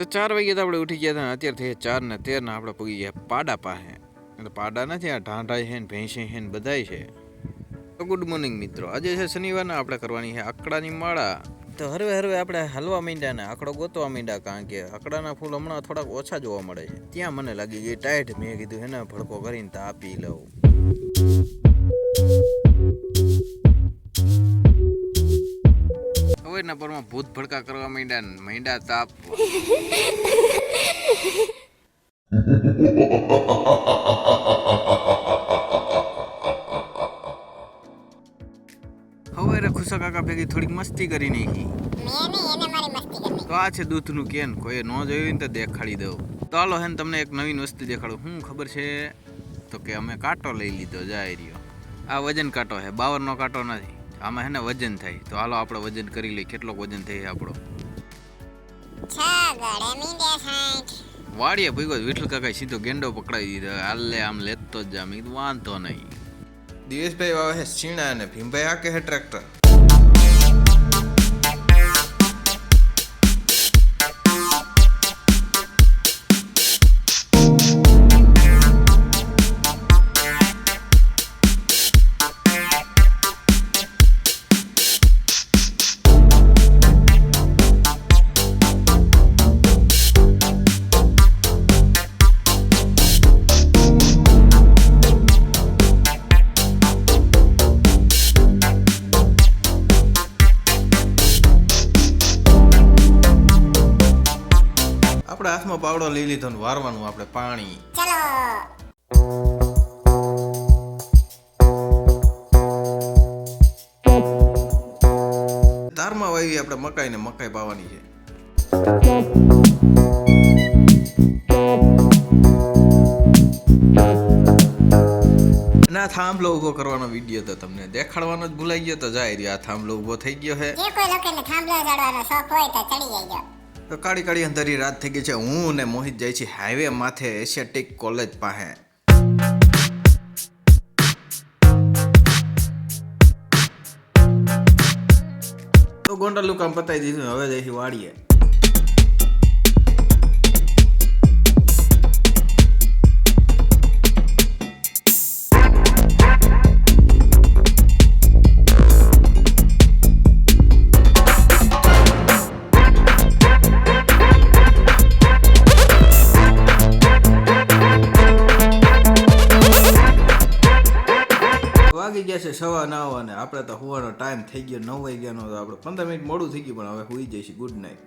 તો 4 વાગ્યે તો આપણે ઉઠી ગયા હતા. અત્યારે થઈ 4:13 ને આપણે પગી ગયા પાડા પાસે. એટલે પાડા નથી, આ ઢાંઢાય છે ને ભેંસી છે ને બધાય છે. તો ગુડ મોર્નિંગ મિત્રો. આજે છે શનિવારના, આપણે કરવાની છે આકડાની માળા. તો હરવે આપણે હલવા માંડ્યા ને આકડો ગોતવા માંડ્યા, કારણ કે આકડાના ફૂલ હમણાં થોડાક ઓછા જોવા મળે છે. ત્યાં મને લાગી ગઈ ટાઈટ. મેં કીધું હેને ભડકો કરીને તાપી લઉં. હવેના પરમાં ભૂત ભડકા કરવા માંડ્યા ને માંડ્યા તાપ. હવે ખુશા કાકા ભેગી થોડીક મસ્તી કરી નાખી. તો આ છે દૂધનું કેન. કોઈ ન જોયું ને તો દેખાડી દઉં. તો હાલો હે તમને એક નવીન વસ્તુ દેખાડું. શું ખબર છે? તો કે અમે કાંટો લઈ લીધો. જાય રહ્યો આ વજન કાંટો છે, 52 કાંટો નથી. આમાં હે ને વજન થાય. તો હાલો આપણે વજન કરી લઈએ. કેટલો વજન થાય આપણો? વાડીએ ભેગો વિઠ્ઠલ કાકા સીધો ગેંડો પકડાવી દીધો. હાલે આમ લેતો જ જા. મેં કીધું વાંધો નહીં. દિવેશભાઈ વાવે છે સીણા અને ભીમભાઈ હાકે છે ટ્રેક્ટર. આપણે હાથમાં પાવડો લઈ લીધો ને વારવાનું આપણે પાણી. ધારમાં વાવી આપણે મકાઈ ને મકાઈ પાવાની છે. ના થાંભલો ઉભો કરવાનો વિડીયો તો તમને દેખાડવાનો જ ભૂલાઈ ગયો. તો જાય રહ્યો આ થાંભલો ઉભો થઈ ગયો છે. તો કાળી કાળી અંધારી રાત થઈ ગઈ છે. હું ને મોહિત જાય છે હાઈવે માથે એશિયાટિક કોલેજ પાસે. તો ગોંડલનું કામ પતાવી દીધું. હવે જઈશું વાડીએ. વાગી ગયા છે 9:15 અને આપણે તો સુવાનો ટાઈમ થઈ ગયો 9 વાગ્યાનો. તો આપણે 15 મિનિટ મોડું થઈ ગયું, પણ હવે સુઈ જઈશું. Good night.